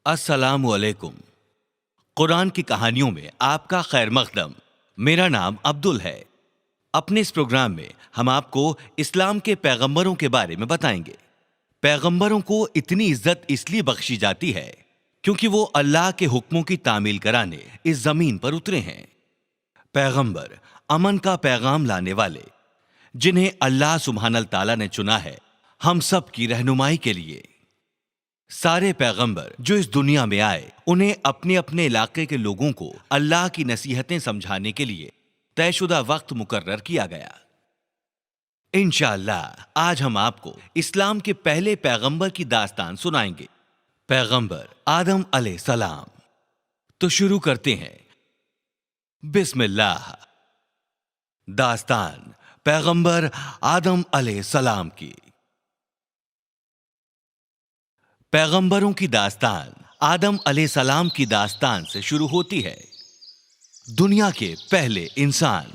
السلام علیکم۔ قرآن کی کہانیوں میں آپ کا خیر مقدم۔ میرا نام عبدل ہے۔ اپنے اس پروگرام میں ہم آپ کو اسلام کے پیغمبروں کے بارے میں بتائیں گے۔ پیغمبروں کو اتنی عزت اس لیے بخشی جاتی ہے کیونکہ وہ اللہ کے حکموں کی تعمیل کرانے اس زمین پر اترے ہیں۔ پیغمبر امن کا پیغام لانے والے، جنہیں اللہ سبحانہ تعالیٰ نے چنا ہے ہم سب کی رہنمائی کے لیے۔ سارے پیغمبر جو اس دنیا میں آئے انہیں اپنے اپنے علاقے کے لوگوں کو اللہ کی نصیحتیں سمجھانے کے لیے طے شدہ وقت مقرر کیا گیا۔ انشاءاللہ آج ہم آپ کو اسلام کے پہلے پیغمبر کی داستان سنائیں گے، پیغمبر آدم علیہ السلام۔ تو شروع کرتے ہیں۔ بسم اللہ۔ داستان پیغمبر آدم علیہ السلام کی۔ پیغمبروں کی داستان آدم علیہ السلام کی داستان سے شروع ہوتی ہے۔ دنیا کے پہلے انسان۔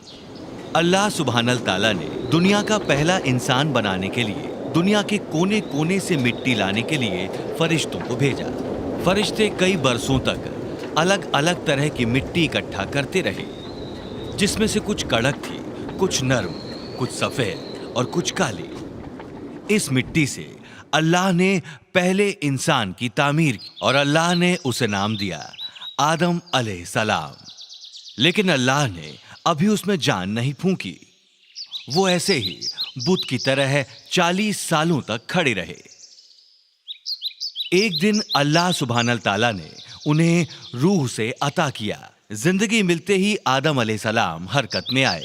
اللہ سبحانہ تعالیٰ نے دنیا کا پہلا انسان بنانے کے لیے دنیا کے کونے کونے سے مٹی لانے کے لیے فرشتوں کو بھیجا۔ فرشتے کئی برسوں تک الگ الگ طرح کی مٹی اکٹھا کرتے رہے، جس میں سے کچھ کڑک تھی، کچھ نرم، کچھ سفید اور کچھ کالی۔ اس مٹی سے اللہ نے پہلے انسان کی تعمیر کی اور اللہ نے اسے نام دیا آدم علیہ السلام۔ لیکن اللہ نے ابھی اس میں جان نہیں پھونکی۔ وہ ایسے ہی بت کی طرح 40 سالوں تک کھڑے رہے۔ ایک دن اللہ سبحانہ تعالیٰ نے انہیں روح سے عطا کیا۔ زندگی ملتے ہی آدم علیہ السلام حرکت میں آئے۔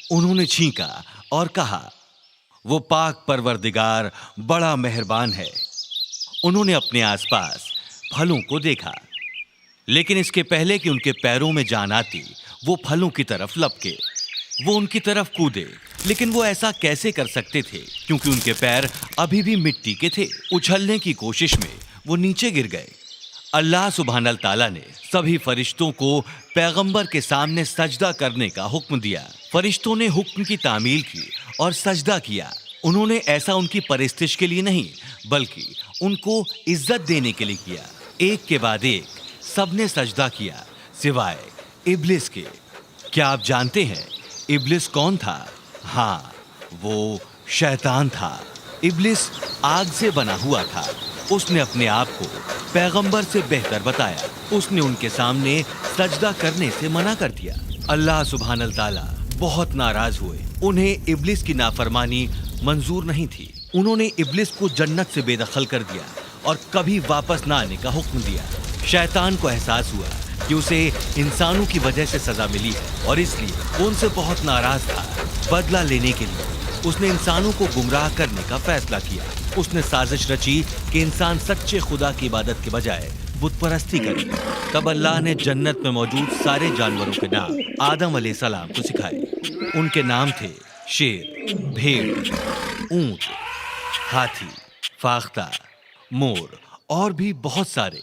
انہوں نے چھینکا اور کہا، وہ پاک پروردگار بڑا مہربان ہے۔ انہوں نے اپنے آس پاس پھلوں کو دیکھا، لیکن اس کے پہلے کہ ان کے پیروں میں جان آتی وہ پھلوں کی طرف لپکے۔ وہ ان کی طرف کودے، لیکن وہ ایسا کیسے کر سکتے تھے کیونکہ ان کے پیر ابھی بھی مٹی کے تھے۔ اچھلنے کی کوشش میں وہ نیچے گر گئے۔ اللہ سبحانہ تعالیٰ نے سبھی فرشتوں کو پیغمبر کے سامنے سجدہ کرنے کا حکم دیا۔ فرشتوں نے حکم کی تعمیل کی اور سجدہ کیا۔ انہوں نے ایسا ان کی پرستش کے لیے نہیں بلکہ ان کو عزت دینے کے لیے کیا۔ ایک کے بعد ایک سب نے سجدہ کیا سوائے ابلیس کے۔ کیا آپ جانتے ہیں ابلیس کون تھا؟ ہاں، وہ شیطان تھا۔ ابلیس آگ سے بنا ہوا تھا۔ اس نے اپنے آپ کو پیغمبر سے بہتر بتایا۔ اس نے ان کے سامنے سجدہ کرنے سے منع کر دیا۔ اللہ سبحانہ تعالیٰ بہت ناراض ہوئے۔ انہیں ابلیس کی نافرمانی منظور نہیں تھی۔ انہوں نے ابلیس کو جنت سے بے دخل کر دیا اور کبھی واپس نہ آنے کا حکم دیا۔ شیطان کو احساس ہوا کہ اسے انسانوں کی وجہ سے سزا ملی ہے اور اس لیے وہ ان سے بہت ناراض تھا۔ بدلہ لینے کے لیے اس نے انسانوں کو گمراہ کرنے کا فیصلہ کیا۔ اس نے سازش رچی کہ انسان سچے خدا کی عبادت کے بجائے بت پرستی کرے۔ تب اللہ نے جنت میں موجود سارے جانوروں کے نام آدم علیہ السلام کو سکھائے۔ ان کے نام تھے شیر، بھیڑ، اونٹ، ہاتھی، فاختہ، مور اور بھی بہت سارے۔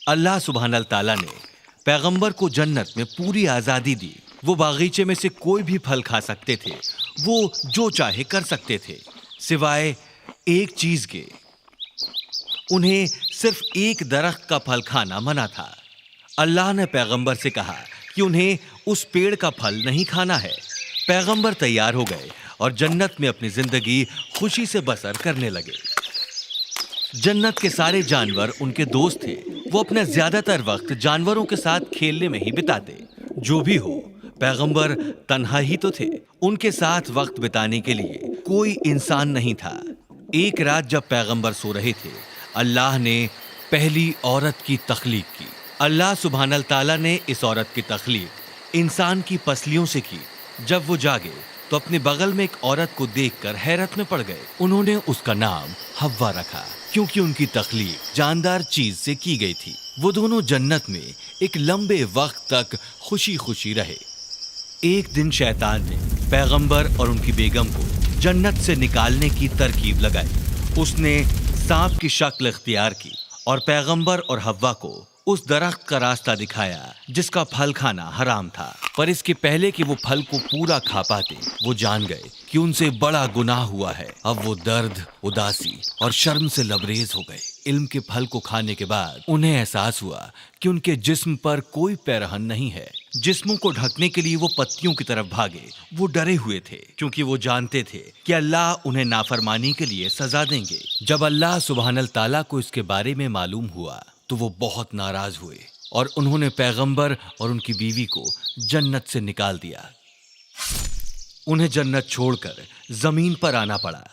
اللہ سبحانہ تعالیٰ نے پیغمبر کو جنت میں پوری آزادی دی۔ وہ باغیچے میں سے کوئی بھی پھل کھا سکتے تھے۔ وہ جو چاہے کر سکتے تھے سوائے ایک چیز کے۔ انہیں صرف ایک درخت کا پھل کھانا منع تھا۔ اللہ نے پیغمبر سے کہا کہ انہیں اس پیڑ کا پھل نہیں کھانا ہے۔ پیغمبر تیار ہو گئے اور جنت میں اپنی زندگی خوشی سے بسر کرنے لگے۔ جنت کے سارے جانور ان کے دوست تھے۔ وہ اپنا زیادہ تر وقت جانوروں کے ساتھ کھیلنے میں ہی بتاتے۔ جو بھی ہو، پیغمبر تنہا ہی تو تھے۔ ان کے ساتھ وقت بتانے کے لیے کوئی انسان نہیں تھا۔ ایک رات جب پیغمبر سو رہے تھے، اللہ نے پہلی عورت کی تخلیق کی۔ اللہ سبحانہ تعالیٰ نے اس عورت کی تخلیق انسان کی پسلیوں سے کی۔ جب وہ جاگے تو اپنے بغل میں ایک عورت کو دیکھ کر حیرت میں پڑ گئے۔ انہوں نے اس کا نام حوا رکھا کیونکہ ان کی تخلیق جاندار چیز سے کی گئی تھی۔ وہ دونوں جنت میں ایک لمبے وقت تک خوشی خوشی رہے۔ ایک دن شیطان نے پیغمبر اور ان کی بیگم کو جنت سے نکالنے کی ترکیب لگائی۔ اس نے سانپ کی شکل اختیار کی اور پیغمبر اور حوا کو اس درخت کا راستہ دکھایا جس کا پھل کھانا حرام تھا۔ پر اس کے پہلے کہ وہ پھل کو پورا کھا پاتے وہ جان گئے کہ ان سے بڑا گناہ ہوا ہے۔ اب وہ درد، اداسی اور شرم سے لبریز ہو گئے۔ इल्म के फल को खाने के बाद उन्हें एहसास हुआ कि उनके जिस्म पर कोई पैरहन नहीं है। जिस्मों को ढकने के लिए वो पत्तियों की तरफ भागे। वो डरे हुए थे क्योंकि वो जानते थे कि अल्लाह उन्हें नाफरमानी के लिए सजा देंगे। जब अल्लाह सुब्हानल ताला को इसके बारे में मालूम हुआ तो वो बहुत नाराज हुए और उन्होंने पैगंबर और उनकी बीवी को जन्नत से निकाल दिया। उन्हें जन्नत छोड़कर जमीन पर आना पड़ा।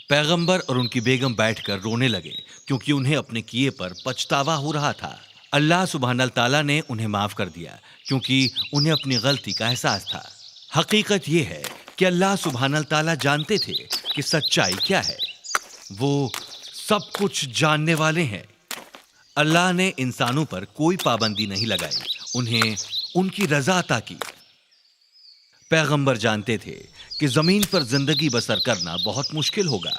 पैगंबर और उनकी बेगम बैठकर रोने लगे क्योंकि उन्हें अपने किए पर पछतावा हो रहा था। अल्लाह सुब्हानल ताला ने उन्हें माफ कर दिया क्योंकि उन्हें अपनी गलती का एहसास था। हकीकत यह है कि अल्लाह सुब्हानल ताला जानते थे कि सच्चाई क्या है। वो सब कुछ जानने वाले हैं। अल्लाह ने इंसानों पर कोई पाबंदी नहीं लगाई, उन्हें उनकी रजा अता की। पैगंबर जानते थे कि जमीन पर जिंदगी बसर करना बहुत मुश्किल होगा।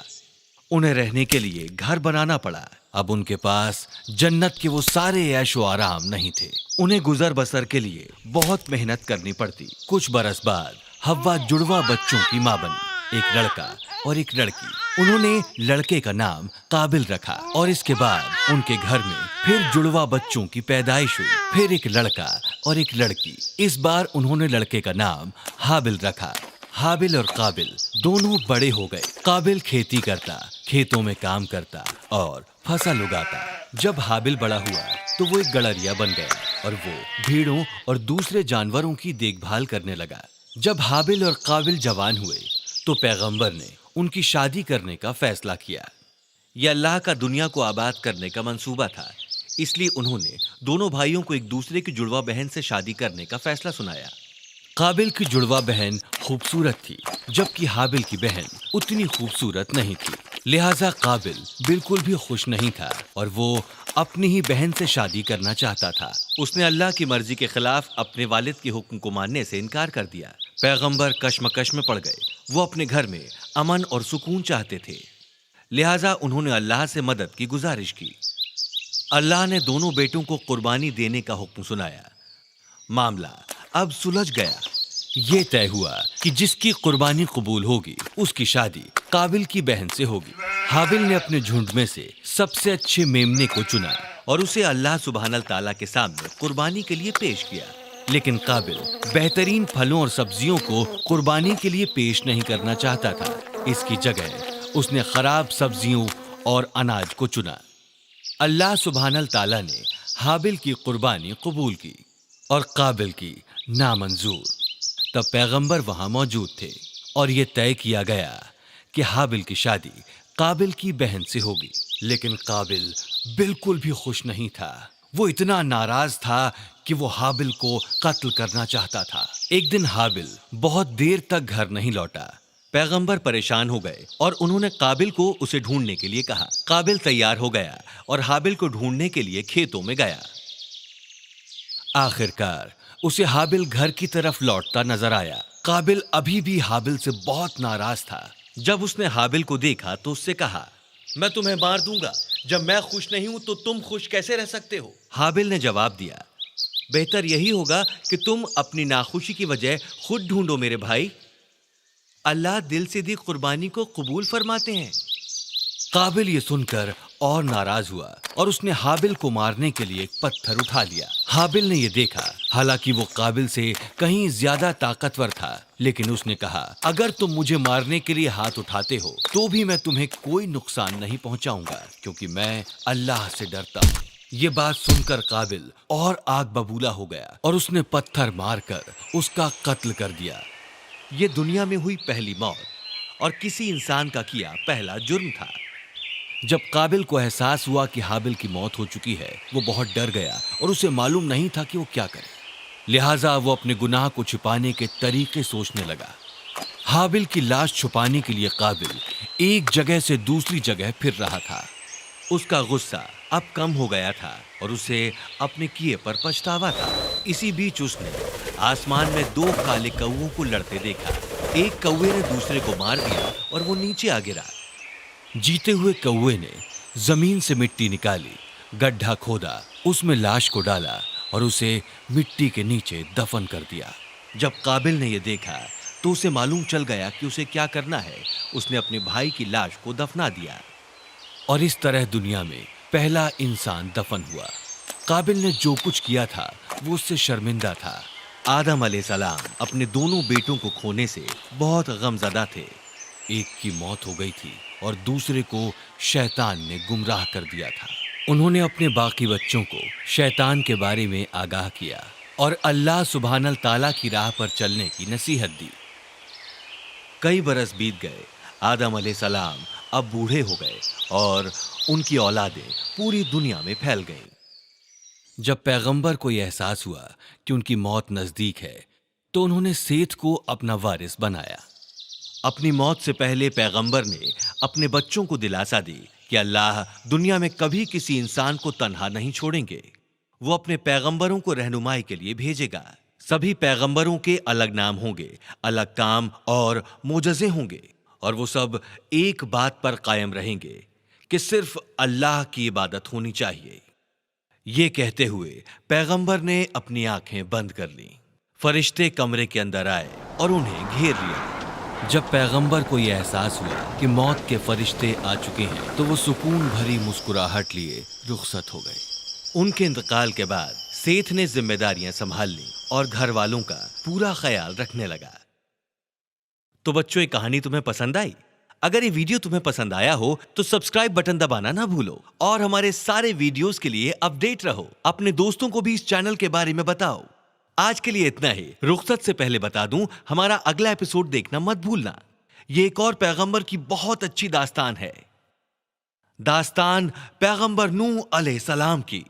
उन्हें रहने के लिए घर बनाना पड़ा। अब उनके पास जन्नत के वो सारे ऐशो आराम नहीं थे। उन्हें गुजर बसर के लिए बहुत मेहनत करनी पड़ती। कुछ बरस बाद हव्वा जुड़वा बच्चों की मां बनी, एक लड़का और एक लड़की। उन्होंने लड़के का नाम काबिल रखा और इसके बाद उनके घर में फिर जुड़वा बच्चों की पैदाइश हुई। फिर एक लड़का और एक लड़की। इस बार उन्होंने लड़के का नाम हाबिल रखा। हाबिल और काबिल दोनों बड़े हो गए। काबिल खेती करता, खेतों में काम करता और फसल उगाता। जब हाबिल बड़ा हुआ तो वो एक गड़रिया बन गया और वो भेड़ों और दूसरे जानवरों की देखभाल करने लगा। जब हाबिल और काबिल जवान हुए तो पैगंबर ने उनकी शादी करने का फैसला किया। यह अल्लाह का दुनिया को आबाद करने का मंसूबा था, इसलिए उन्होंने दोनों भाइयों को एक दूसरे की जुड़वा बहन से शादी करने का फैसला सुनाया। काबिल की जुड़वा बहन खूबसूरत थी, जबकि हाबिल की बहन उतनी खूबसूरत नहीं थी। लिहाजा काबिल बिल्कुल भी खुश नहीं था और वो अपनी ही बहन से शादी करना चाहता था। उसने अल्लाह की मर्जी के खिलाफ अपने वालिद के हुक्म को मानने से इनकार कर दिया। पैगंबर कश्मकश में पड़ गए। वो अपने घर में अमन और सुकून चाहते थे, लिहाजा उन्होंने अल्लाह से मदद की गुजारिश की। अल्लाह ने दोनों बेटों को कुर्बानी देने का हुक्म सुनाया। मामला अब सुलझ गया। ये तय हुआ कि जिसकी कुर्बानी कबूल होगी उसकी शादी काबिल की बहन से होगी। हाबिल ने अपने झुंड में से सबसे अच्छे मेमने को चुना और उसे अल्लाह सुब्हानल ताला के सामने कुर्बानी के लिए पेश किया। लेकिन काबिल बेहतरीन फलों और सब्जियों को कुर्बानी के लिए पेश नहीं करना चाहता था। इसकी जगह उसने खराब सब्जियों और अनाज को चुना। अल्लाह सुब्हानल ताला ने हाबिल की कुर्बानी कबूल की और काबिल की नामंजूर। तब पैगंबर वहां मौजूद थे और ये तय किया गया कि हाबिल की शादी काबिल की बहन से होगी। लेकिन काबिल बिल्कुल भी खुश नहीं था। वो इतना नाराज था कि वो हाबिल को कत्ल करना चाहता था। एक दिन हाबिल बहुत देर तक घर नहीं लौटा। पैगंबर परेशान हो गए और उन्होंने काबिल को उसे ढूंढने के लिए कहा। काबिल तैयार हो गया और हाबिल को ढूंढने के लिए खेतों में गया। आखिरकार उसे हाबिल घर की तरफ लौटता नजर आया। काबिल अभी भी हाबिल से बहुत नाराज था। जब उसने हाबिल को देखा तो उससे कहा, मैं तुम्हें मार दूंगा। जब मैं खुश नहीं हूं तो तुम खुश कैसे रह सकते हो? हाबिल ने जवाब दिया, बेहतर यही होगा कि तुम अपनी नाखुशी की वजह खुद ढूंढो मेरे भाई। अल्लाह दिल से दी कुर्बानी को कबूल फरमाते हैं। काबिल ये सुनकर और नाराज हुआ और उसने हाबिल को मारने के लिए एक पत्थर उठा लिया। हाबिल ने यह देखा, हालांकि वो काबिल से कहीं ज्यादा ताकतवर था, लेकिन उसने कहा, अगर तुम मुझे मारने के लिए हाथ उठाते हो तो भी मैं तुम्हें कोई नुकसान नहीं पहुंचाऊंगा, क्योंकि मैं अल्लाह से डरता हूं। ये बात सुनकर काबिल और आग बबूला हो गया और उसने पत्थर मारकर उसका कत्ल कर दिया। ये दुनिया में हुई पहली मौत और किसी इंसान का किया पहला जुर्म था। जब काबिल को एहसास हुआ कि हाबिल की मौत हो चुकी है, वो बहुत डर गया और उसे मालूम नहीं था कि वो क्या करे। लिहाजा वो अपने गुनाह को छिपाने के तरीके सोचने लगा। हाबिल की लाश छुपाने के लिए काबिल एक जगह से दूसरी जगह फिर रहा था। उसका गुस्सा अब कम हो गया था और उसे अपने किए पर पछतावा था। इसी बीच उसने आसमान में दो काले कौवों को लड़ते देखा। एक कौवे ने दूसरे को मार दिया और वो नीचे आ गिरा। जीते हुए कौवे ने जमीन से मिट्टी निकाली, गड्ढा खोदा, उसमें लाश को डाला और उसे मिट्टी के नीचे दफन कर दिया। जब काबिल ने यह देखा तो उसे मालूम चल गया कि उसे क्या करना है। उसने अपने भाई की लाश को दफना दिया और इस तरह दुनिया में पहला इंसान दफन हुआ। काबिल ने जो कुछ किया था वो उससे शर्मिंदा था। आदम अलैहिस्सलाम अपने दोनों बेटों को खोने से बहुत गमज़दा थे। एक की मौत हो गई थी और दूसरे को शैतान ने गुमराह कर दिया था। उन्होंने अपने बाकी बच्चों को शैतान के बारे में आगाह किया और अल्लाह सुब्हानल ताला की राह पर चलने की नसीहत दी। कई बरस बीत गए। आदम अलैहिस्सलाम अब बूढ़े हो गए और उनकी औलादें पूरी दुनिया में फैल गईं। जब पैगंबर को यह एहसास हुआ कि उनकी मौत नजदीक है तो उन्होंने सेथ को अपना वारिस बनाया। अपनी मौत से पहले पैगंबर ने अपने बच्चों को दिलासा दी कि अल्लाह दुनिया में कभी किसी इंसान को तन्हा नहीं छोड़ेंगे। वो अपने पैगंबरों को रहनुमाई के लिए भेजेगा। सभी पैगंबरों के अलग नाम होंगे, अलग काम और मोजज़े होंगे और वो सब एक बात पर कायम रहेंगे कि सिर्फ अल्लाह की इबादत होनी चाहिए। ये कहते हुए पैगंबर ने अपनी आंखें बंद कर लीं। फरिश्ते कमरे के अंदर आए और उन्हें घेर लिया। जब पैगंबर को यह एहसास हुआ कि मौत के फरिश्ते आ चुके हैं तो वो सुकून भरी मुस्कुराहट लिए रुखसत हो गए। उनके इंतकाल के बाद सेठ ने जिम्मेदारियां संभाल ली और घर वालों का पूरा ख्याल रखने लगा। तो बच्चों, ये कहानी तुम्हें पसंद आई? अगर ये वीडियो तुम्हें पसंद आया हो तो सब्सक्राइब बटन दबाना ना भूलो और हमारे सारे वीडियोस के लिए अपडेट रहो। अपने दोस्तों को भी इस चैनल के बारे में बताओ। आज के लिए इतना ही। रुखसत से पहले बता दूं, हमारा अगला एपिसोड देखना मत भूलना। ये एक और पैगंबर की बहुत अच्छी दास्तान है, दास्तान पैगंबर नूह अलैहिस्सलाम की।